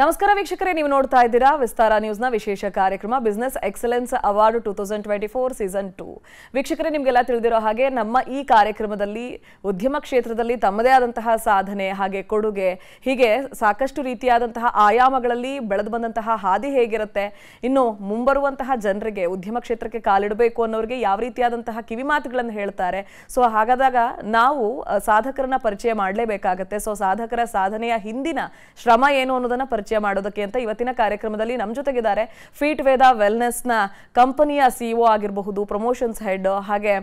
ನಮಸ್ಕಾರ ವೀಕ್ಷಕರೇ, ನೀವು ನೋಡ್ತಾ ಇದ್ದೀರಾ ವಿಸ್ತಾರ ನ್ಯೂಸ್ನ ವಿಶೇಷ ಕಾರ್ಯಕ್ರಮ ಬಿಸಿನೆಸ್ ಎಕ್ಸಲೆನ್ಸ್ ಅವಾರ್ಡ್ 2024 ಸೀಸನ್ 2. ವೀಕ್ಷಕರೇ, ನಿಮಗೆಲ್ಲ ತಿಳಿದಿರೋ ಹಾಗೆ ನಮ್ಮ ಈ ಕಾರ್ಯಕ್ರಮದಲ್ಲಿ ಉದ್ಯಮ ಕ್ಷೇತ್ರದಲ್ಲಿ ತಮ್ಮದೇ ಆದಂತಹ ಸಾಧನೆ ಹಾಗೆ ಕೊಡುಗೆ ಹೀಗೆ ಸಾಕಷ್ಟು ರೀತಿಯಾದಂತಹ ಆಯಾಮಗಳಲ್ಲಿ ಬೆಳೆದು ಬಂದಂತಹ ಹಾದಿ ಹೇಗಿರುತ್ತೆ, ಇನ್ನು ಮುಂಬರುವಂತಹ ಜನರಿಗೆ ಉದ್ಯಮ ಕ್ಷೇತ್ರಕ್ಕೆ ಕಾಲಿಡಬೇಕು ಅನ್ನೋರಿಗೆ ಯಾವ ರೀತಿಯಾದಂತಹ ಕಿವಿಮಾತುಗಳನ್ನು ಹೇಳ್ತಾರೆ. ಸೊ ಹಾಗಾದಾಗ ನಾವು ಸಾಧಕರನ್ನ ಪರಿಚಯ ಮಾಡಲೇಬೇಕಾಗುತ್ತೆ. ಸೊ ಸಾಧಕರ ಸಾಧನೆಯ ಹಿಂದಿನ ಶ್ರಮ ಏನು ಅನ್ನೋದನ್ನ ಪರಿಚಯ ಮಾಡೋದಕ್ಕೆ ಅಂತ ಇವತ್ತಿನ ಕಾರ್ಯಕ್ರಮದಲ್ಲಿ ನಮ್ಮ ಜೊತೆಗಿದ್ದಾರೆ ಫೀಟ್ ವೇದ ವೆಲ್ನೆಸ್ ನ ಕಂಪನಿಯ ಸಿಇಒ ಆಗಿರಬಹುದು, ಪ್ರಮೋಷನ್ಸ್ ಹೆಡ್, ಹಾಗೆ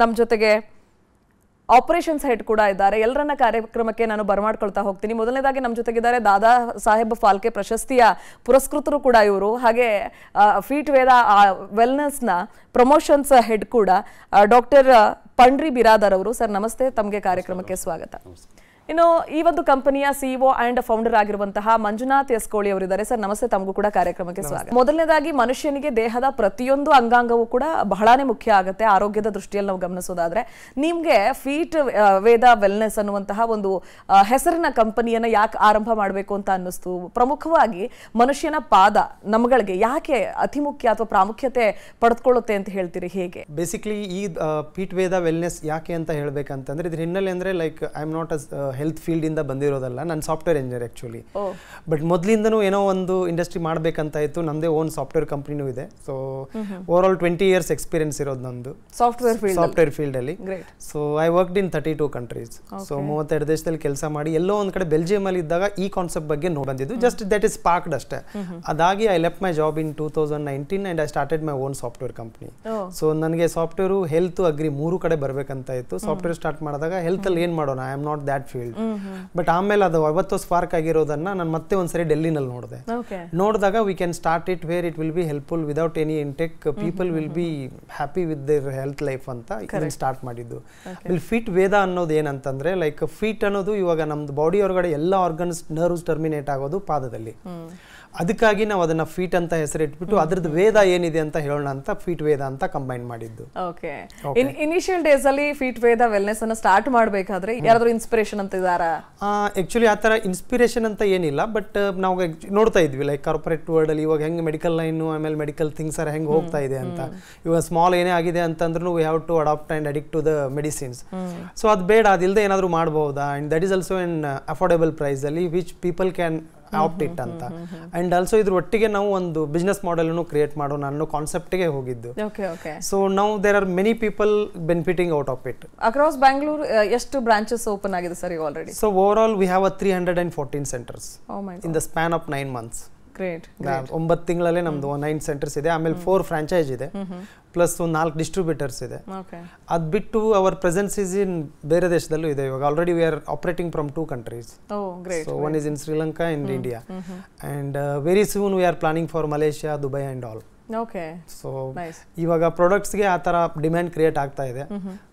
ನಮ್ಮ ಜೊತೆಗೆ ಆಪರೇಷನ್ಸ್ ಹೆಡ್ ಕೂಡ ಇದ್ದಾರೆ. ಎಲ್ಲರನ್ನ ಕಾರ್ಯಕ್ರಮಕ್ಕೆ ನಾನು ಬರಮಾಡ್ಕೊಳ್ತಾ ಹೋಗ್ತೀನಿ. ಮೊದಲನೇದಾಗಿ ನಮ್ಮ ಜೊತೆಗಿದ್ದಾರೆ ದಾದಾ ಸಾಹೇಬ್ ಫಾಲ್ಕೆ ಪ್ರಶಸ್ತಿಯ ಪುರಸ್ಕೃತರು ಕೂಡ ಇವರು, ಹಾಗೆ ಫೀಟ್ ವೇದ ವೆಲ್ನೆಸ್ ನ ಪ್ರಮೋಷನ್ಸ್ ಹೆಡ್ ಕೂಡ ಡಾಕ್ಟರ್ ಪಂಡ್ರಿ ಬಿರಾದರ್ ಅವರು. ಸರ್ ನಮಸ್ತೆ, ತಮಗೆ ಕಾರ್ಯಕ್ರಮಕ್ಕೆ ಸ್ವಾಗತ. ಇನ್ನು ಈ ಒಂದು ಕಂಪನಿಯ ಸಿಇಒ ಅಂಡ್ ಫೌಂಡರ್ ಆಗಿರುವಂತಹ ಮಂಜುನಾಥ್ ಎಸ್ ಕೋಳಿ ಅವರಿದ್ದಾರೆ. ಸರ್ ನಮಸ್ತೆ, ತಮಗೂ ಕೂಡ ಕಾರ್ಯಕ್ರಮಕ್ಕೆ ಸ್ವಾಗತ. ಮೊದಲನೇದಾಗಿ ಮನುಷ್ಯನಿಗೆ ದೇಹದ ಪ್ರತಿಯೊಂದು ಅಂಗಾಂಗವೂ ಕೂಡ ಬಹಳಾನೇ ಮುಖ್ಯ ಆಗುತ್ತೆ ಆರೋಗ್ಯದ ದೃಷ್ಟಿಯಲ್ಲಿ ನಾವು ಗಮನಿಸೋದಾದ್ರೆ. ನಿಮ್ಗೆ ಫೀಟ್ ವೇದ ವೆಲ್ನೆಸ್ ಅನ್ನುವಂತಹ ಒಂದು ಹೆಸರಿನ ಕಂಪನಿಯನ್ನ ಯಾಕೆ ಆರಂಭ ಮಾಡಬೇಕು ಅಂತ ಅನ್ನಿಸ್ತು? ಪ್ರಮುಖವಾಗಿ ಮನುಷ್ಯನ ಪಾದ ನಮ್ಗಳಿಗೆ ಯಾಕೆ ಅತಿ ಮುಖ್ಯ ಅಥವಾ ಪ್ರಾಮುಖ್ಯತೆ ಪಡೆದುಕೊಳ್ಳುತ್ತೆ ಅಂತ ಹೇಳ್ತೀರಿ, ಹೇಗೆ? ಬೇಸಿಕಲಿ ಈ ಫೀಟ್ ವೇದ ವೆಲ್ನೆಸ್ ಯಾಕೆ ಅಂತ ಹೇಳ್ಬೇಕಂತಂದ್ರೆ ಇದ್ರ ಹಿನ್ನೆಲೆ ಅಂದ್ರೆ like I am not health field ಇಂದ ಬಂದಿರೋದಲ್ಲ, ನಾನು ಸಾಫ್ಟ್ವೇರ್ ಇಂಜಿನಿಯರ್ ಆಕ್ಚುಲಿ. ಬಟ್ ಮೊದಲಿಂದನೂ ಏನೋ ಒಂದು ಇಂಡಸ್ಟ್ರಿ ಮಾಡಬೇಕಂತ ಇತ್ತು. ನಮ್ಮದೇ ಓನ್ ಸಾಫ್ಟ್ವೇರ್ ಕಂಪ್ನಿನೂ ಇದೆ. So over all 20 years experience ಇರೋದು ನಂದು ಸಾಫ್ಟ್ವೇರ್ ಫೀಲ್ಡ್ ಅಲ್ಲಿ. So I worked in 32 countries. So 32 ದೇಶದಲ್ಲಿ ಕೆಲಸ ಮಾಡಿ ಎಲ್ಲೋ ಒಂದ್ ಕಡೆ ಬೆಲ್ಜಿಯಂ ಅಲ್ಲಿ ಇದ್ದಾಗ ಈ ಕಾನ್ಸೆಪ್ಟ್ ಬಗ್ಗೆ ಬಂದಿದ್ದು. ಜಸ್ಟ್ ದಟ್ ಇಸ್ ಸ್ಪಾರ್ಕ್ಡ್ ಅಷ್ಟೇ. ಅದಾಗಿ I left my job in 2019 and I started my own software company. So ನನಗೆ ಸಾಫ್ಟ್ವೇರ್, ಹೆಲ್ತ್, ಅಗ್ರಿ 3 ಕಡೆ ಬರ್ಬೇಕಂತ ಇತ್ತು. ಸಾಫ್ಟ್ವೇರ್ ಸ್ಟಾರ್ಟ್ ಮಾಡಿದಾಗ ಹೆಲ್ತ್ ಅಲ್ಲಿ ಏನ್ ಮಾಡೋಣ, I am not that field. But ಆಮೇಲೆ ಅದು ಅವತ್ತು ಸ್ಪಾರ್ಕ್ ಆಗಿರೋದನ್ನ ನಾನು ಮತ್ತೆ ಒಂದ್ಸರಿ ಡೆಲ್ಲಿನಲ್ಲಿ ನೋಡಿದಾಗ we can start it where it will be helpful without any intake, people will be happy with their health life ಅಂತ ಇದನ್ನ ಸ್ಟಾರ್ಟ್ ಮಾಡಿದ್ದು. ಫಿಟ್ ವೇದ ಅನ್ನೋದು ಏನಂತಂದ್ರೆ ಲೈಕ್ ಫೀಟ್ ಅನ್ನೋದು ಇವಾಗ ನಮ್ದು ಬಾಡಿ ಹೊರಗಡೆ ಎಲ್ಲ ಆರ್ಗನ್ಸ್ ನರ್ವ್ಸ್ ಟರ್ಮಿನೇಟ್ ಆಗೋದು ಪಾದದಲ್ಲಿ. ಅದಕ್ಕಾಗಿ ನಾವು ಅದನ್ನ ಫೀಟ್ ಅಂತ ಹೆಸರಿಟ್ಬಿಟ್ಟು ಅದ್ರದ್ದು ವೇದ ಏನಿದೆ ಅಂತ ಹೇಳೋಣ ಅಂತ ಫೀಟ್ ವೇದ ಅಂತ ಕಂಬೈನ್ ಮಾಡಿದ್ದು. ಓಕೆ, ಇನಿಷಿಯಲ್ ಡೇಸ್ ಅಲ್ಲಿ ಫೀಟ್ ವೇದ ವೆಲ್ನೆಸ್ ಅನ್ನ ಸ್ಟಾರ್ಟ್ ಮಾಡಬೇಕಾದ್ರೆ ಯಾರಾದ್ರೂ ಇನ್ಸ್ಪಿರೇಷನ್ ಅಂತ ಇದಾರಾ? ಆಕ್ಚುಲಿ ಆ ತರ ಇನ್ಸ್ಪಿರೇಷನ್ ಅಂತ ಏನಿಲ್ಲ, ಬಟ್ ನಾವು ನೋಡ್ತಾ ಇದ್ವಿ ಲೈಕ್ ಕಾರ್ಪೊರೇಟ್ ವರ್ಲ್ಡ್ ಅಲ್ಲಿ ಇವಾಗ ಹೆಂಗ್ ಮೆಡಿಕಲ್ ಲೈನ್ ಆಮೇಲೆ ಮೆಡಿಕಲ್ ಥಿಂಗ್ಸ್ ಹೆಂಗ್ ಹೋಗ್ತಾ ಇದೆ ಅಂತ. ಇವಾಗ ಸ್ಮಾಲ್ ಏನೇ ಆಗಿದೆ ಅಂತಂದ್ರೂ we have to adapt and addict to the medicines. So ಅದು ಬೇಡ, ಅದಿಲ್ಲದೆ ಏನಾದ್ರು ಮಾಡಬಹುದಾ, and that is also in affordable price ಅಲ್ಲಿ which people can opt it ಅಂತ. ಅಂಡ್ ಆಲ್ಸೋ ಇದ್ರ ಒಟ್ಟಿಗೆ ನಾವು ಒಂದು ಬಿಸ್ನೆಸ್ ಮಾಡೆಲ್ ಕ್ರಿಯೇಟ್ ಮಾಡೋಣ ಅನ್ನೋ ಕಾನ್ಸೆಪ್ಟ್ಗೆ ಹೋಗಿದ್ದು. So now there are many people benefiting out of it. Across Bangalore ಎಷ್ಟು ಬ್ರಾಂಚಸ್ ಓಪನ್ ಆಗಿದೆ ಸರ್ ಈಗ already? So over all we have 314 centers in the span of 9 months. Great. 9 ತಿಂಗಳಲ್ಲೇ ನಮ್ದು 9 centers ಇದೆ. ಆಮೇಲೆ 4 ಫ್ರಾಂಚೈಸ್ ಇದೆ, ಪ್ಲಸ್ 4 ಡಿಸ್ಟ್ರಿಬ್ಯೂಟರ್ಸ್ ಇದೆ. ಅದ್ ಬಿಟ್ಟು ಅವರ್ ಪ್ರೆಸೆನ್ಸ್ ಇಸ್ ಇನ್ ಬೇರೆ ದೇಶದಲ್ಲೂ ಇದೆ. ಇವಾಗ already we are operating from 2 countries. So one is in Sri Lanka and India, and very soon we are planning for Malaysia, Dubai and all. Okay, so ಇವಾಗ products ಗೆ ಆ ತರ demand create ಆಗ್ತಾ ಇದೆ.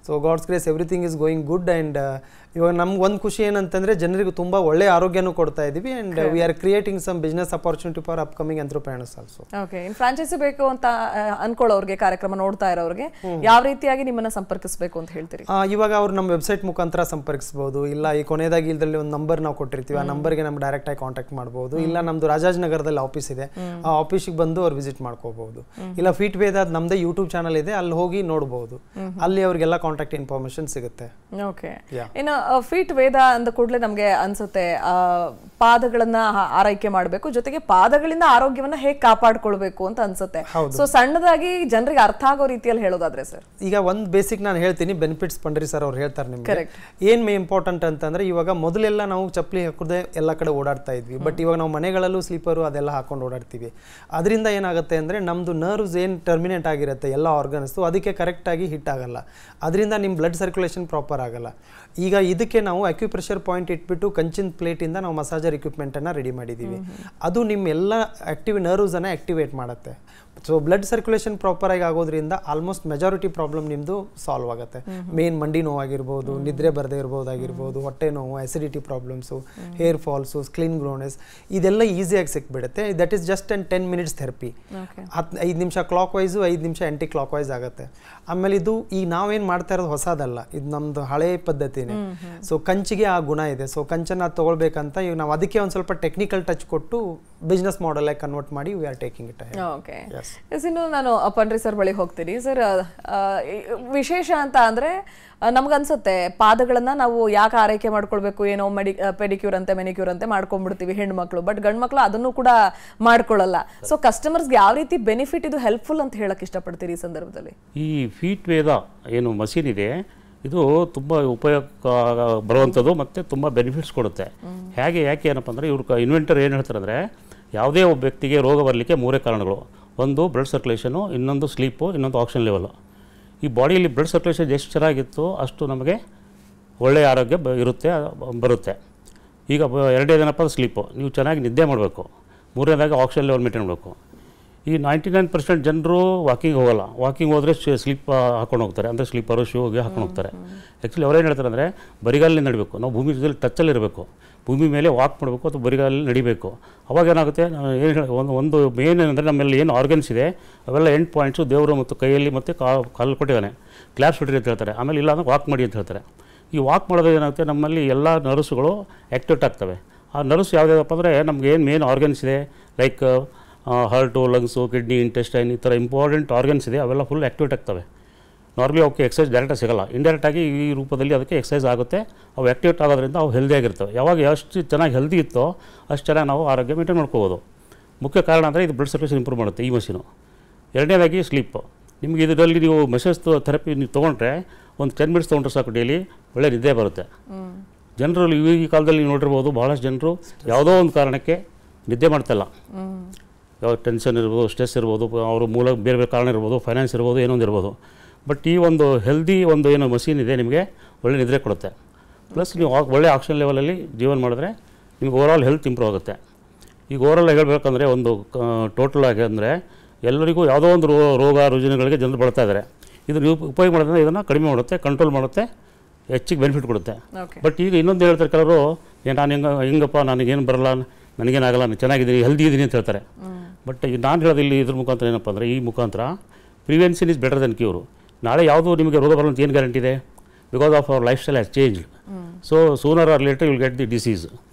So God's grace everything is going good. And ಇವಾಗ ನಮ್ಗೆ ಒಂದು ಖುಷಿ ಏನಂತಂದ್ರೆ ಜನರಿಗೆ ತುಂಬಾ ಒಳ್ಳೆ ಆರೋಗ್ಯನೂ ಕೊಡ್ತಾ ಇದೀವಿ. And we are creating some business opportunity for upcoming entrepreneurs also. Okay, franchise ಬೇಕು ಅಂತ ಅನ್ಕೊಳ್ಳೋರಿಗೆ, ಕಾರ್ಯಕ್ರಮ ನೋಡ್ತಾ ಇರೋರಿಗೆ ಯಾವ ರೀತಿಯಾಗಿ ನಿಮ್ಮನ್ನ ಸಂಪರ್ಕಿಸಬೇಕು ಅಂತ ಹೇಳ್ತೀರಿ? ಇವಾಗ ಅವ್ರು ನಮ್ಮ ವೆಬ್ಸೈಟ್ ಮುಖಾಂತರ ಸಂಪರ್ಕಿಸಬಹುದು, ಇಲ್ಲ ಈ ಕೊನೆಯದಾಗಿ ಇದ್ರಲ್ಲಿ ಒಂದು ನಂಬರ್ ನಾವು ಕೊಟ್ಟಿರ್ತೀವಿ, ಆ ನಂಬರ್ಗೆ ನಮ್ಗೆ ಡೈರೆಕ್ಟ್ ಆಗಿ ಕಾಂಟ್ಯಾಕ್ಟ್ ಮಾಡಬಹುದು. ಇಲ್ಲ ನಮ್ದು ರಾಜಾಜನಗರದಲ್ಲಿ ಆಫೀಸ್ ಇದೆ, ಆ ಆಫೀಸಿಗೆ ಬಂದು ಅವ್ರು ವಿಸಿಟ್ ಮಾಡ್ಕೋಬಹುದು. ಇಲ್ಲ ಫೀಟ್ ವೇದ ನಮ್ದೇ ಯೂಟ್ಯೂಬ್ ಚಾನಲ್ ಇದೆ, ಅಲ್ಲಿ ಹೋಗಿ ನೋಡಬಹುದು. ಅಲ್ಲಿ ಅವ್ರಿಗೆಲ್ಲ ಕಾಂಟ್ಯಾಕ್ಟ್ ಇನ್ಫಾರ್ಮೇಶನ್ ಸಿಗುತ್ತೆ. ಓಕೆ, ಇನ್ನು ಫೀಟ್ ವೇದ ಅಂದ ಕೂಡಲೇ ನಮ್ಗೆ ಅನ್ಸುತ್ತೆ ಪಾದಗಳನ್ನ ಆರೈಕೆ ಮಾಡಬೇಕು, ಜೊತೆಗೆ ಪಾದಗಳಿಂದ ಆರೋಗ್ಯವನ್ನ ಹೇಗೆ ಕಾಪಾಡ್ಕೊಳ್ಬೇಕು ಅಂತ ಅನ್ಸುತ್ತೆ. ಸೊ ಸಣ್ಣದಾಗಿ ಜನರಿಗೆ ಅರ್ಥ ಆಗೋ ರೀತಿಯಲ್ಲಿ ಹೇಳೋದಾದ್ರೆ ಸರ್, ಈಗ ಒಂದ್ ಬೇಸಿಕ್ ನಾನು ಹೇಳ್ತೀನಿ, ಬೆನಿಫಿಟ್ಸ್ ಪಂಡ್ರಿ ಸರ್ ಅವ್ರು ಹೇಳ್ತಾರೆ ನಿಮ್ಗೆ. ಏನ್ ಮೇ ಇಂಪಾರ್ಟೆಂಟ್ ಅಂತಂದ್ರೆ ಇವಾಗ ಮೊದಲೆಲ್ಲ ನಾವು ಚಪ್ಪಲಿ ಹಾಕದೆ ಎಲ್ಲ ಕಡೆ ಓಡಾಡ್ತಾ ಇದ್ವಿ. ಬಟ್ ಇವಾಗ ನಾವು ಮನೆಗಳಲ್ಲೂ ಸ್ಲೀಪರು ಅದೆಲ್ಲ ಹಾಕೊಂಡು ಓಡಾಡ್ತೀವಿ. ಅದರಿಂದ ಏನಾಗುತ್ತೆ ಅಂದ್ರೆ ನಮ್ದು ನರ್ವ್ಸ್ ಏನ್ ಟರ್ಮಿನೇಟ್ ಆಗಿರುತ್ತೆ ಎಲ್ಲ ಆರ್ಗನ್ಸ್, ಅದಕ್ಕೆ ಕರೆಕ್ಟ್ ಆಗಿ ಹಿಟ್ ಆಗಲ್ಲ. ಅದರಿಂದ ನಿಮ್ಮ ಬ್ಲಡ್ ಸರ್ಕ್ಯುಲೇಷನ್ ಪ್ರಾಪರ್ ಆಗಲ್ಲ. ಈಗ ಇದಕ್ಕೆ ನಾವು ಅಕ್ಯುಪ್ರೆಷರ್ ಪಾಯಿಂಟ್ ಇಟ್ಬಿಟ್ಟು ಕಂಚಿನ ಪ್ಲೇಟ್ ಇಂದ ನಾವು ಮಸಾಜರ್ ಇಕ್ವಿಪ್ಮೆಂಟ್ ಅನ್ನ ರೆಡಿ ಮಾಡಿದೀವಿ. ಅದು ನಿಮ್ಮ ಎಲ್ಲ ಆಕ್ಟಿವ್ ನರ್ವ್ಸ್ ಅನ್ನ ಆಕ್ಟಿವೇಟ್ ಮಾಡುತ್ತೆ. ಸೊ ಬ್ಲಡ್ ಸರ್ಕ್ಯುಲೇಷನ್ ಪ್ರಾಪರ್ ಆಗಿ ಆಗೋದ್ರಿಂದ ಆಲ್ಮೋಸ್ಟ್ ಮೆಜಾರಿಟಿ ಪ್ರಾಬ್ಲಮ್ ನಿಮ್ಮದು ಸಾಲ್ವ್ ಆಗುತ್ತೆ. ಮೇನ್ ಮಂಡಿ ನೋವಾಗಿರ್ಬೋದು, ನಿದ್ರೆ ಬರದೇ ಇರ್ಬೋದಾಗಿರ್ಬೋದು, ಹೊಟ್ಟೆ ನೋವು, acidity problems, hair falls, skin ಗ್ರೋನೆಸ್, ಇದೆಲ್ಲ ಈಸಿಯಾಗಿ ಸಿಕ್ಬಿಡುತ್ತೆ. That is just 10 minutes therapy. 5 ನಿಮಿಷ ಕ್ಲಾಕ್ ವೈಸು, 5 ನಿಮಿಷ ಆ್ಯಂಟಿ ಕ್ಲಾಕ್ ವೈಸ್ ಆಗುತ್ತೆ. ಆಮೇಲೆ ಇದು ಈಗ ನಾವೇನು ಮಾಡ್ತಾ ಇರೋದು ಹೊಸದಲ್ಲ, ಇದು ನಮ್ಮದು ಹಳೆ ಪದ್ಧತಿನೇ. ಸೊ ಕಂಚಿಗೆ ಆ ಗುಣ ಇದೆ. ಸೊ ಕಂಚನ್ನು ತೊಗೊಳ್ಬೇಕಂತ ಈಗ ನಾವು ಅದಕ್ಕೆ ಒಂದು ಸ್ವಲ್ಪ ಟೆಕ್ನಿಕಲ್ ಟಚ್ ಕೊಟ್ಟು ಬಿಸ್ನೆಸ್ ಮಾಡೆಲ್ ಆಗಿ ಕನ್ವರ್ಟ್ ಮಾಡಿ we are taking it. Okay, ಇನ್ನು ನಾನು ಪಂಡ್ರಿ ಸರ್ ಬಳಿ ಹೋಗ್ತೀನಿ. ಸರ್, ವಿಶೇಷ ಅಂತ ಅಂದರೆ ನಮ್ಗನ್ಸುತ್ತೆ ಪಾದಗಳನ್ನ ನಾವು ಯಾಕೆ ಆರೈಕೆ ಮಾಡ್ಕೊಳ್ಬೇಕು, ಏನೋ ಪೆಡಿಕ್ಯೂರ್ ಅಂತೆ ಮೆನಿಕ್ಯೂರ್ ಅಂತೆ ಮಾಡ್ಕೊಂಡ್ಬಿಡ್ತೀವಿ ಹೆಣ್ಮಕ್ಳು, ಬಟ್ ಗಂಡು ಮಕ್ಳು ಅದನ್ನು ಕೂಡ ಮಾಡ್ಕೊಳ್ಳಲ್ಲ. ಸೊ ಕಸ್ಟಮರ್ಸ್ಗೆ ಯಾವ ರೀತಿ ಬೆನಿಫಿಟ್ ಇದು ಹೆಲ್ಪ್ಫುಲ್ ಅಂತ ಹೇಳಕ್ ಇಷ್ಟಪಡ್ತೀರಿ ಈ ಸಂದರ್ಭದಲ್ಲಿ? ಈ ಫೀಟ್ ವೇದ ಏನು ಮಷೀನ್ ಇದೆ, ಇದು ತುಂಬ ಉಪಯೋಗ ಬರುವಂಥದ್ದು ಮತ್ತು ತುಂಬ ಬೆನಿಫಿಟ್ಸ್ ಕೊಡುತ್ತೆ. ಯಾಕೆ ಏನಪ್ಪ ಅಂದರೆ ಇವ್ರ ಇನ್ವೆಂಟರ್ ಏನು ಹೇಳ್ತಾರೆ ಅಂದರೆ, ಯಾವುದೇ ಒಬ್ಬ ವ್ಯಕ್ತಿಗೆ ರೋಗ ಬರಲಿಕ್ಕೆ 3 ಕಾರಣಗಳು. ಒಂದು ಬ್ಲಡ್ ಸರ್ಕ್ಯುಲೇಷನು, ಇನ್ನೊಂದು ಸ್ಲೀಪು, ಇನ್ನೊಂದು ಆಕ್ಸಿಜನ್ ಲೆವೆಲು. ಈ ಬಾಡಿಯಲ್ಲಿ ಬ್ಲಡ್ ಸರ್ಕ್ಯುಲೇಷನ್ ಎಷ್ಟು ಚೆನ್ನಾಗಿತ್ತು ಅಷ್ಟು ನಮಗೆ ಒಳ್ಳೆಯ ಆರೋಗ್ಯ ಬರುತ್ತೆ. ಈಗ ಎರಡನೇದೇನಪ್ಪ ಸ್ಲೀಪು, ನೀವು ಚೆನ್ನಾಗಿ ನಿದ್ದೆ ಮಾಡಬೇಕು. ಮೂರನೇದಾಗಿ ಆಕ್ಸಿಜನ್ ಲೆವೆಲ್ ಮೇಂಟೈನ್ ಮಾಡಬೇಕು. ಈ 99% ಜನರು ವಾಕಿಂಗ್ ಹೋಗಲ್ಲ. ವಾಕಿಂಗ್ ಹೋದರೆ ಸ್ಲೀಪ್ ಹಾಕೊಂಡು ಹೋಗ್ತಾರೆ, ಅಂದರೆ ಸ್ಲೀಪರು ಶೂಗೆ ಹಾಕೊಂಡು ಹೋಗ್ತಾರೆ. ಆ್ಯಕ್ಚುಲಿ ಅವರೇನು ಹೇಳ್ತಾರೆ ಅಂದರೆ, ಬರಿಗಾಲಲ್ಲಿ ನಡಿಬೇಕು, ನಾವು ಭೂಮಿ ಜೊತೆಲಿ ಟಚ್ಚಲ್ಲಿ ಇರಬೇಕು, ಭೂಮಿ ಮೇಲೆ ವಾಕ್ ಮಾಡಬೇಕು ಅಥವಾ ಬರಿಗಾಲಲ್ಲಿ ನಡಿಬೇಕು. ಅವಾಗ ಏನಾಗುತ್ತೆ, ಏನು ಹೇಳಿ ಒಂದು ಮೇನ್ ಏನಂದರೆ ನಮ್ಮಲ್ಲಿ ಏನು ಆರ್ಗನ್ಸ್ ಇದೆ ಅವೆಲ್ಲ ಎಂಡ್ ಪಾಯಿಂಟ್ಸು ದೇವರು ಮತ್ತು ಕೈಯಲ್ಲಿ ಮತ್ತು ಕಾಲು ಕೊಟ್ಟಿದ್ದಾನೆ, ಕ್ಲಾಪ್ಸ್ ಬಿಟ್ಟಿರಿ ಅಂತ ಹೇಳ್ತಾರೆ. ಆಮೇಲೆ ಇಲ್ಲ ಅಂದರೆ ವಾಕ್ ಮಾಡಿ ಅಂತ ಹೇಳ್ತಾರೆ. ಈ ವಾಕ್ ಮಾಡೋದು ಏನಾಗುತ್ತೆ, ನಮ್ಮಲ್ಲಿ ಎಲ್ಲ ನರ್ವ್ಸ್ಗಳು ಆ್ಯಕ್ಟಿವೇಟ್ ಆಗ್ತವೆ. ಆ ನರ್ವ್ಸ್ ಯಾವುದ್ಯಾವುದಪ್ಪ ಅಂದರೆ ನಮ್ಗೆ ಏನು ಮೇನ್ ಆರ್ಗನ್ಸ್ ಇದೆ, like heart, lungs, kidney, intestine, ಈ ಥರ ಇಂಪಾರ್ಟೆಂಟ್ ಆರ್ಗನ್ಸ್ ಇದೆ, ಅವೆಲ್ಲ ಫುಲ್ ಆ್ಯಕ್ಟಿವೇಟ್ ಆಗ್ತವೆ. ನಾರ್ಮಲಿ ಅವಕ್ಕೆ ಎಕ್ಸಸೈಸ್ ಡೈರೆಕ್ಟಾಗಿ ಸಿಗೋಲ್ಲ, ಇಂಡೈರೆಕ್ಟಾಗಿ ಈ ರೂಪದಲ್ಲಿ ಅದಕ್ಕೆ ಎಕ್ಸಸೈಸ್ ಆಗುತ್ತೆ. ಅವು ಆ್ಯಕ್ಟಿವೇಟ್ ಆಗೋದ್ರಿಂದ ಅವು ಹೆಲ್ದಿಯಾಗಿರ್ತವೆ. ಯಾವಾಗ ಎಷ್ಟು ಚೆನ್ನಾಗಿ ಹೆಲ್ದಿ ಇತ್ತೋ ಅಷ್ಟು ಚೆನ್ನಾಗಿ ನಾವು ಆರೋಗ್ಯ ಮೇಂಟೈನ್ ಮಾಡ್ಕೋಬೋದು. ಮುಖ್ಯ ಕಾರಣ ಅಂದರೆ ಇದು ಬ್ಲಡ್ ಸರ್ಕ್ಯುಲೇಷನ್ ಇಂಪ್ರೂವ್ ಮಾಡುತ್ತೆ ಈ ಮಷೀನು. ಎರಡನೇದಾಗಿ ಸ್ಲೀಪ್. ನಿಮಗೆ ಇದರಲ್ಲಿ ನೀವು ಮೆಸೇಜ್ ಥೆರಪಿ ನೀವು ತೊಗೊಂಡ್ರೆ ಒಂದು 10 ಮಿನಿಟ್ಸ್ ತೊಗೊಂಡ್ರೆ ಸಾಕು, ಡೈಲಿ ಒಳ್ಳೆ ನಿದ್ದೆ ಬರುತ್ತೆ. ಜನರು ಈ ಕಾಲದಲ್ಲಿ ನೀವು ನೋಡಿರ್ಬೋದು, ಭಾಳಷ್ಟು ಜನರು ಯಾವುದೋ ಒಂದು ಕಾರಣಕ್ಕೆ ನಿದ್ದೆ ಮಾಡ್ತಾಯಿಲ್ಲ. ಯಾವ ಟೆನ್ಷನ್ ಇರ್ಬೋದು, ಸ್ಟ್ರೆಸ್ ಇರ್ಬೋದು, ಅವರು ಬೇರೆ ಬೇರೆ ಕಾರಣ ಇರ್ಬೋದು, ಫೈನಾನ್ಸ್ ಇರ್ಬೋದು, ಏನೊಂದು ಇರ್ಬೋದು. ಬಟ್ ಈ ಒಂದು ಹೆಲ್ದಿ ಒಂದು ಏನು ಮಷೀನ್ ಇದೆ ನಿಮಗೆ ಒಳ್ಳೆ ನಿದ್ರೆ ಕೊಡುತ್ತೆ. ಪ್ಲಸ್ ನೀವು ಒಳ್ಳೆ ಆಕ್ಸಿಜನ್ ಲೆವೆಲಲ್ಲಿ ಜೀವನ ಮಾಡಿದ್ರೆ ನಿಮಗೆ ಓವರಾಲ್ ಹೆಲ್ತ್ ಇಂಪ್ರೂವ್ ಆಗುತ್ತೆ. ಈಗ ಓವರಾಲ್ ಹೇಳಬೇಕಂದ್ರೆ ಒಂದು ಟೋಟಲ್ ಆಗಿ ಅಂದರೆ ಎಲ್ಲರಿಗೂ ಯಾವುದೋ ಒಂದು ರೋಗ ರುಜಿನಗಳಿಗೆ ಜನರು ಬಳಸ್ತಾ ಇದ್ದಾರೆ. ಇದು ನೀವು ಉಪಯೋಗ ಮಾಡೋದ್ರಿಂದ ಇದನ್ನು ಕಡಿಮೆ ಮಾಡುತ್ತೆ, ಕಂಟ್ರೋಲ್ ಮಾಡುತ್ತೆ, ಹೆಚ್ಚಿಗೆ ಬೆನಿಫಿಟ್ ಕೊಡುತ್ತೆ. ಬಟ್ ಈಗ ಇನ್ನೊಂದು ಹೇಳ್ತಾರೆ ಕೆಲವರು, ನಾನು ಹೆಂಗಪ್ಪ ನನಗೇನು ಬರಲ್ಲ, ನನಗೇನಾಗಲ್ಲ, ನಾನು ಚೆನ್ನಾಗಿದ್ದೀನಿ, ಹೆಲ್ದಿ ಇದ್ದೀನಿ ಅಂತ ಹೇಳ್ತಾರೆ. ಬಟ್ ಈಗ ನಾನು ಹೇಳೋದು ಇಲ್ಲಿ ಇದ್ರ ಮುಖಾಂತರ ಏನಪ್ಪ ಅಂದರೆ, ಈ ಮುಖಾಂತರ prevention is better than cure. ನಾಳೆ ಯಾವುದೂ ನಿಮಗೆ ರೋಗ ಬರಲ್ಲ ಅಂತ ಏನು ಗ್ಯಾರಂಟಿ ಇದೆ? Because of our lifestyle has changed. So sooner or later will get the disease.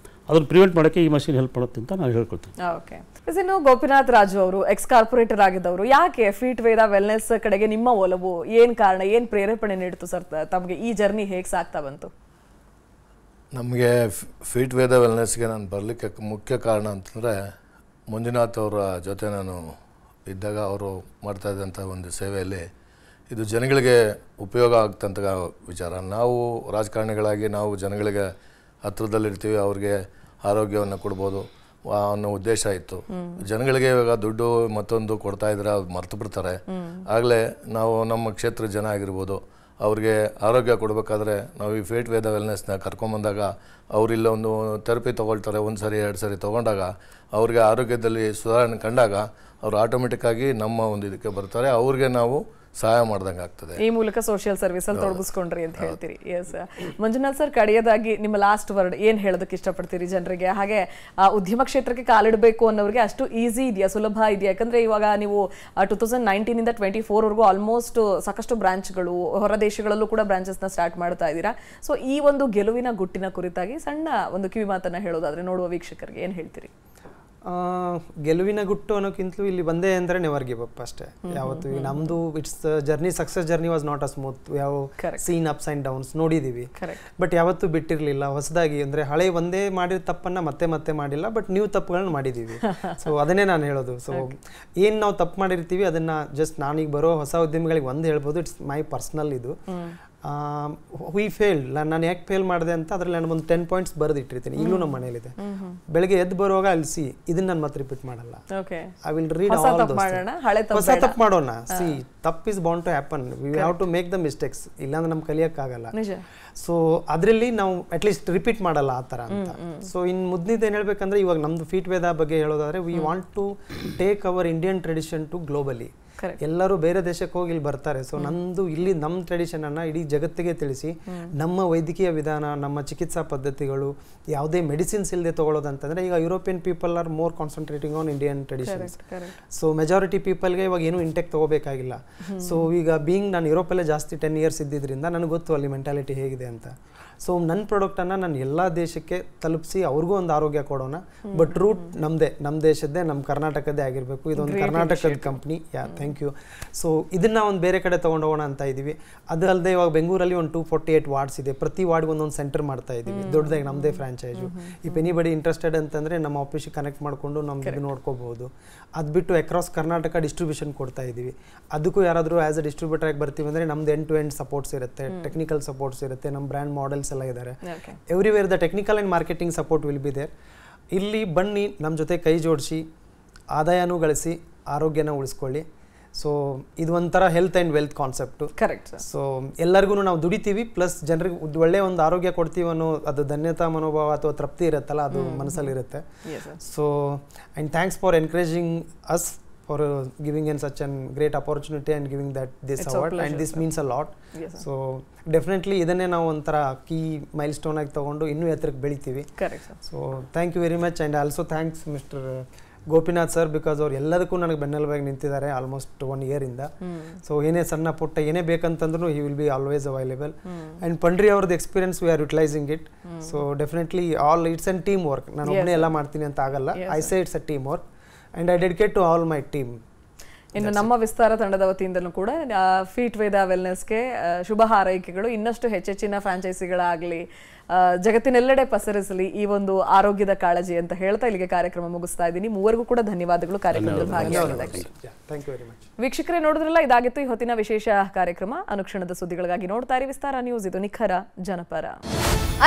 ಅದನ್ನು ಪ್ರಿವೆಂಟ್ ಮಾಡೋಕ್ಕೆ ಈ ಮಷೀನ್ ಹೆಲ್ಪ್ ಮಾಡುತ್ತೆ ಅಂತ ನಾನು ಹೇಳ್ಕೊಳ್ತೀನಿ. ಓಕೆ, ಇನ್ನು ಗೋಪಿನಾಥ್ ರಾಜು ಅವರು ಎಕ್ಸ್ ಕಾರ್ಪೊರೇಟರ್ ಆಗಿದ್ದವರು, ಯಾಕೆ ಫೀಟ್ ವೇದ ವೆಲ್ನೆಸ್ ಕಡೆಗೆ ನಿಮ್ಮ ಒಲವು, ಏನು ಕಾರಣ, ಏನು ಪ್ರೇರೇಪಣೆ ನೀಡಿತು ಸರ್ ತಮಗೆ? ಈ ಜರ್ನಿ ಹೇಗೆ ಸಾಗ್ತಾ ಬಂತು? ನಮಗೆ ಫೀಟ್ ವೇದ ವೆಲ್ನೆಸ್ಗೆ ನಾನು ಬರಲಿಕ್ಕೆ ಮುಖ್ಯ ಕಾರಣ ಅಂತಂದರೆ, ಮಂಜುನಾಥ್ ಅವರ ಜೊತೆ ನಾನು ಇದ್ದಾಗ ಅವರು ಮಾಡ್ತಾ ಇದ್ದಂಥ ಒಂದು ಸೇವೆಯಲ್ಲಿ ಇದು ಜನಗಳಿಗೆ ಉಪಯೋಗ ಆಗ್ತಂಥ ವಿಚಾರ. ನಾವು ರಾಜಕಾರಣಿಗಳಾಗಿ ನಾವು ಜನಗಳಿಗೆ ಹತ್ರದಲ್ಲಿರ್ತೀವಿ, ಅವ್ರಿಗೆ ಆರೋಗ್ಯವನ್ನು ಕೊಡ್ಬೋದು ಅನ್ನೋ ಉದ್ದೇಶ ಇತ್ತು. ಜನಗಳಿಗೆ ಇವಾಗ ದುಡ್ಡು ಮತ್ತೊಂದು ಕೊಡ್ತಾ ಇದ್ರೆ ಅದು ಮರ್ತು ಬಿಡ್ತಾರೆ. ಆಗಲೇ ನಾವು ನಮ್ಮ ಕ್ಷೇತ್ರ ಜನ ಆಗಿರ್ಬೋದು, ಅವ್ರಿಗೆ ಆರೋಗ್ಯ ಕೊಡಬೇಕಾದ್ರೆ ನಾವು ಈ ಫೀಟ್ ವೇದ ವೆಲ್ನೆಸ್ನ ಕರ್ಕೊಂಬಂದಾಗ ಅವರಿಲ್ಲ ಒಂದು ಥೆರಪಿ ತೊಗೊಳ್ತಾರೆ. 1 ಸರಿ 2 ಸರಿ ತೊಗೊಂಡಾಗ ಅವ್ರಿಗೆ ಆರೋಗ್ಯದಲ್ಲಿ ಸುಧಾರಣೆ ಕಂಡಾಗ ಅವರು ಆಟೋಮೆಟಿಕ್ಕಾಗಿ ನಮ್ಮ ಒಂದು ಇದಕ್ಕೆ ಬರ್ತಾರೆ, ಅವ್ರಿಗೆ ನಾವು ಸಹಾಯ ಮಾಡ್ದಂಗೆ ಆಗ್ತದೆ. ಈ ಮೂಲಕ ಸೋಷಿಯಲ್ ಸರ್ವಿಸ್ ಅಲ್ಲಿ ತೊಡಗಿಸ್ಕೊಂಡ್ರಿ ಅಂತ ಹೇಳ್ತೀರಿ. ಎಸ್ ಮಂಜುನಾಥ್ ಸರ್, ಕಡೆಯದಾಗಿ ನಿಮ್ಮ ಲಾಸ್ಟ್ ವರ್ಡ್ ಏನು ಹೇಳೋದಕ್ಕೆ ಇಷ್ಟಪಡ್ತೀರಿ ಜನರಿಗೆ? ಹಾಗೆ ಉದ್ಯಮ ಕ್ಷೇತ್ರಕ್ಕೆ ಕಾಲಿಡಬೇಕು ಅನ್ನೋರಿಗೆ ಅಷ್ಟು ಈಸಿ ಇದೆಯಾ, ಸುಲಭ ಇದೆಯಾ? ಯಾಕಂದ್ರೆ ಇವಾಗ ನೀವು 2019 ಇಂದ 24ವರೆಗೂ ಆಲ್ಮೋಸ್ಟ್ ಸಾಕಷ್ಟು ಬ್ರಾಂಚ್ಗಳು, ಹೊರ ದೇಶಗಳಲ್ಲೂ ಕೂಡ ಬ್ರಾಂಚಸ್ನ ಸ್ಟಾರ್ಟ್ ಮಾಡ್ತಾ ಇದ್ದೀರಾ. ಸೊ ಈ ಒಂದು ಗೆಲುವಿನ ಗುಟ್ಟಿನ ಕುರಿತಾಗಿ ಸಣ್ಣ ಒಂದು ಕಿವಿ ಮಾತನ್ನ ಹೇಳೋದಾದ್ರೆ ನೋಡುವ ವೀಕ್ಷಕರಿಗೆ ಏನು ಹೇಳ್ತೀರಿ? ಗೆಲುವಿನ ಗುಟ್ಟು ಅನ್ನೋಕ್ಕಿಂತಲೂ ಇಲ್ಲಿ ಬಂದೇ ಅಂದರೆ ನೆವರ್ ಗಿವ್ ಅಪ್ ಅಷ್ಟೇ. ಯಾವತ್ತು ನಮ್ಮದು it's journey, success journey was not a smooth. ಯಾವ ಸೀನ್ ಅಪ್ಸ್ ಆ್ಯಂಡ್ ಡೌನ್ಸ್ ನೋಡಿದ್ದೀವಿ, ಬಟ್ ಯಾವತ್ತೂ ಬಿಟ್ಟಿರಲಿಲ್ಲ. ಹೊಸದಾಗಿ ಅಂದರೆ ಹಳೆ ಒಂದೇ ಮಾಡಿದ ತಪ್ಪನ್ನು ಮತ್ತೆ ಮತ್ತೆ ಮಾಡಿಲ್ಲ, ಬಟ್ ನೀವು ತಪ್ಪುಗಳನ್ನ ಮಾಡಿದ್ದೀವಿ. ಸೊ ಅದನ್ನೇ ನಾನು ಹೇಳೋದು. ಸೊ ಏನು ನಾವು ತಪ್ಪು ಮಾಡಿರ್ತೀವಿ ಅದನ್ನು ಜಸ್ಟ್ ನಾನೀಗ ಬರೋ ಹೊಸ ಉದ್ಯಮಿಗಳಿಗೆ ಒಂದು ಹೇಳ್ಬೋದು, ಇಟ್ಸ್ ಮೈ ಪರ್ಸ್ನಲ್ ಇದು. ವಿ ಫೇಲ್ಡ್ ನಾನು ಯಾಕೆ ಫೇಲ್ ಮಾಡಿದೆ ಅಂತ ಅದ್ರಲ್ಲಿ ನಾನು ಒಂದು 10 ಪಾಯಿಂಟ್ಸ್ ಬರೆದಿಟ್ಟಿರ್ತೀನಿ ಈಗಲೂ ನಮ್ಮ ಮನೇಲಿದೆ. ಬೆಳಗ್ಗೆ ಎದ್ದು ಬರುವಾಗ ಅಲ್ಲಿ ಸಿ ಇದನ್ನ ನಾನು ಮತ್ತೆ ರಿಪೀಟ್ ಮಾಡಲ್ಲ. ಐ ವಿಲ್ ರೀಡ್ ಆಲ್ ಹೊಸ ತಪ್ಪು ಮಾಡೋಣ. ಸಿ ತಪ್ಪು is bound to happen, we have to make the mistakes, ಇಲ್ಲಾಂದ್ರೆ ನಮ್ಗೆ ಕಲಿಯೋಕ್ಕಾಗಲ್ಲ. ಸೊ ಅದರಲ್ಲಿ ನಾವು ಅಟ್ಲೀಸ್ಟ್ ರಿಪೀಟ್ ಮಾಡಲ್ಲ ಆ ಥರ ಅಂತ. ಸೊ ಇನ್ನು ಮುದ್ದಿದ್ದು ಏನು ಹೇಳ್ಬೇಕಂದ್ರೆ ಇವಾಗ ನಮ್ದು ಫೀಟ್ ವೇದ ಬಗ್ಗೆ ಹೇಳೋದಾದ್ರೆ we want to take our Indian tradition to globally. ಎಲ್ಲರೂ ಬೇರೆ ದೇಶಕ್ಕೆ ಹೋಗಿ ಇಲ್ಲಿ ಬರ್ತಾರೆ. ಸೊ ನಂದು ಇಲ್ಲಿ ನಮ್ಮ ಟ್ರೆಡಿಷನ್ ಅನ್ನ ಇಡೀ ಜಗತ್ತಿಗೆ ತಿಳಿಸಿ ನಮ್ಮ ವೈದ್ಯಕೀಯ ವಿಧಾನ, ನಮ್ಮ ಚಿಕಿತ್ಸಾ ಪದ್ಧತಿಗಳು ಯಾವುದೇ ಮೆಡಿಸಿನ್ಸ್ ಇಲ್ಲದೆ ತಗೊಳ್ಳೋದಂತಂದ್ರೆ ಈಗ European people are more concentrating on Indian traditions. So majority ಪೀಪಲ್ಗೆ ಇವಾಗ ಏನು ಇಂಟೆಕ್ ತಗೋಬೇಕಾಗಿಲ್ಲ. ಸೊ ಈಗ ಬೀಯಿಂಗ್ ನಾನು ಯುರೋಪಲ್ಲೇ ಜಾಸ್ತಿ 10 years ಇದ್ದಿದ್ದರಿಂದ ನನಗೆ ಗೊತ್ತು ಅಲ್ಲಿ ಮೆಂಟಾಲಿಟಿ ಹೇಗಿದೆ ಅಂತ. ಸೊ ನನ್ನ ಪ್ರಾಡಕ್ಟನ್ನು ನಾನು ಎಲ್ಲ ದೇಶಕ್ಕೆ ತಲುಪಿಸಿ ಅವ್ರಿಗೂ ಒಂದು ಆರೋಗ್ಯ ಕೊಡೋಣ. ಬಟ್ ರೂಟ್ ನಮ್ಮದೇ, ನಮ್ಮ ದೇಶದ್ದೇ, ನಮ್ಮ ಕರ್ನಾಟಕದ್ದೇ ಆಗಿರಬೇಕು. ಇದೊಂದು ಕರ್ನಾಟಕದ ಕಂಪ್ನಿ. Thank you. ಸೊ ಇದನ್ನು ಒಂದು ಬೇರೆ ಕಡೆ ತೊಗೊಂಡೋಗೋಣ ಅಂತ ಇದ್ದೀವಿ. ಅದು ಅಲ್ಲದೆ ಇವಾಗ ಬೆಂಗಳೂರಲ್ಲಿ ಒಂದು 248 ವಾರ್ಡ್ಸ್ ಇದೆ. ಪ್ರತಿ ವಾರ್ಡ್ಗೆ ಒಂದೊಂದು ಸೆಂಟರ್ ಮಾಡ್ತಾ ಇದ್ದೀವಿ, ದೊಡ್ಡದಾಗಿ ನಮ್ಮದೇ ಫ್ರಾಂಚೈಸು. ಇಫ್ ಎನಿಬಡಿ ಇಂಟ್ರೆಸ್ಟೆಡ್ ಅಂತಂದರೆ ನಮ್ಮ ಆಫೀಸಿಗೆ ಕನೆಕ್ಟ್ ಮಾಡಿಕೊಂಡು ನಮ್ಗೆ ಇದು ನೋಡ್ಕೋಬಹುದು. ಅದು ಬಿಟ್ಟು ಅಕ್ರಾಸ್ ಕರ್ನಾಟಕ ಡಿಸ್ಟ್ರಿಬ್ಯೂಷನ್ ಕೊಡ್ತಾ ಇದ್ದೀವಿ. ಅದಕ್ಕೂ ಯಾರಾದರೂ ಆ್ಯಸ್ ಅ ಡಿಸ್ಟ್ರಿಬ್ಯೂಟರ್ ಆಗಿ ಬರ್ತೀವಿ ಅಂದರೆ ನಮ್ದು ಎಂಡ್ ಟು ಎಂಡ್ ಸಪೋರ್ಟ್ಸ್ ಇರುತ್ತೆ, ಟೆಕ್ನಿಕಲ್ ಸಪೋರ್ಟ್ಸ್ ಇರುತ್ತೆ, ನಮ್ಮ ಬ್ರ್ಯಾಂಡ್ ಮಾಡೆಲ್ಸ್ ಎಲ್ಲ ಇದ್ದಾರೆ. Everywhere the technical and marketing support will be there. ಇಲ್ಲಿ ಬನ್ನಿ, ನಮ್ಮ ಜೊತೆ ಕೈ ಜೋಡಿಸಿ ಆದಾಯನೂ ಗಳಿಸಿ ಆರೋಗ್ಯನ ಉಳಿಸ್ಕೊಳ್ಳಿ. ಸೊ ಇದು ಒಂಥರ health and wealth concept. Correct. So ಎಲ್ಲರಿಗೂ ನಾವು ದುಡಿತೀವಿ, ಪ್ಲಸ್ ಜನರಿಗೆ ಒಳ್ಳೆಯ ಒಂದು ಆರೋಗ್ಯ ಕೊಡ್ತೀವಿ ಅನ್ನೋ ಅದು ಧನ್ಯತಾ ಮನೋಭಾವ ಅಥವಾ ತೃಪ್ತಿ ಇರುತ್ತಲ್ಲ, ಅದು ಮನಸ್ಸಲ್ಲಿರುತ್ತೆ. So and thanks for encouraging us for giving in such a great opportunity and giving that this award, and this means a lot. So definitely idanne ನಾವು ಒಂಥರ ಕೀ ಮೈಲ್ಸ್ಟೋನ್ ಆಗಿ ತಗೊಂಡು ಇನ್ನೂ ಎತ್ತರಕ್ಕೆ ಬೆಳಿತೀವಿ. Correct. So thank you very much. And also thanks mister Gopinath sir, because ಅವ್ರು ಎಲ್ಲದಕ್ಕೂ ನನಗೆ ಬೆನ್ನೆಲುಬಾಗಿ ನಿಂತಿದ್ದಾರೆ ಆಲ್ಮೋಸ್ಟ್ 1 year ಇಂದ. ಸೊ ಏನೇ ಸಣ್ಣ ಪುಟ್ಟ ಏನೇ ಬೇಕಂತಂದ್ರೂ he will be always available. And Pandri ಅವ್ರದ್ದು experience we are utilizing it. So definitely all it's an team work. ನಾನು ಒಬ್ಬನೇ ಎಲ್ಲ ಮಾಡ್ತೀನಿ ಅಂತ ಆಗಲ್ಲ. I say it's a team work and I dedicate to all my team. ಇನ್ನು ನಮ್ಮ ವಿಸ್ತಾರ ತಂಡದ ವತಿಯಿಂದಲೂ ಕೂಡ ಫೀಟ್ ವೇದ ವೆಲ್ನೆಸ್ಗೆ ಶುಭ ಹಾರೈಕೆಗಳು. ಇನ್ನಷ್ಟು ಹೆಚ್ಚೆಚ್ಚಿನ ಫ್ರಾಂಚೈಸಿಗಳಾಗಲಿ, ಜಗತ್ತಿನೆಲ್ಲೆಡೆ ಪಸರಿಸಲಿ ಈ ಒಂದು ಆರೋಗ್ಯದ ಕಾಳಜಿ ಅಂತ ಹೇಳ್ತಾ ಇಲ್ಲಿಗೆ ಕಾರ್ಯಕ್ರಮ ಮುಗಿಸ್ತಾ ಇದ್ದೀನಿ. ಮೂವರಿಗೂ ಕೂಡ ಧನ್ಯವಾದಗಳು ಕಾರ್ಯಕ್ರಮದಲ್ಲಿ ಭಾಗಿಯಾಗಿದ್ದಕ್ಕೆ. ವೀಕ್ಷಕರೇ, ನೋಡಿದ್ರಲ್ಲ, ಇದಾಗಿತ್ತು ಈ ಹೊತ್ತಿನ ವಿಶೇಷ ಕಾರ್ಯಕ್ರಮ. ಅನುಕ್ಷಣದ ಸುದ್ದಿಗಳಿಗಾಗಿ ನೋಡ್ತಾ ಇರಿ ವಿಸ್ತಾರ ನ್ಯೂಸ್. ಇದು ನಿಖರ ಜನಪರ.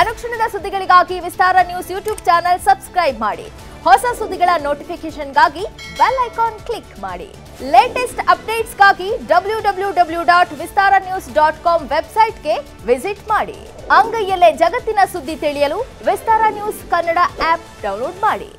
ಅನುಕ್ಷಣದ ಸುದ್ದಿಗಳಿಗಾಗಿ ವಿಸ್ತಾರ ನ್ಯೂಸ್ ಯೂಟ್ಯೂಬ್ ಚಾನೆಲ್ ಸಬ್ಸ್ಕ್ರೈಬ್ ಮಾಡಿ. ಹೊಸ ಸುದ್ದಿಗಳ ನೋಟಿಫಿಕೇಶನ್ಗಾಗಿ ಬೆಲ್ ಐಕಾನ್ ಕ್ಲಿಕ್ ಮಾಡಿ. ಲೇಟೆಸ್ಟ್ ಅಪ್ಡೇಟ್ಸ್ಗಾಗಿ www.vistaranews.com ವೆಬ್ಸೈಟ್ಗೆ ವಿಸಿಟ್ ಮಾಡಿ. ಅಂಗೈಯಲ್ಲೇ ಜಗತ್ತಿನ ಸುದ್ದಿ ತಿಳಿಯಲು ವಿಸ್ತಾರ ನ್ಯೂಸ್ ಕನ್ನಡ ಆಪ್ ಡೌನ್ಲೋಡ್ ಮಾಡಿ.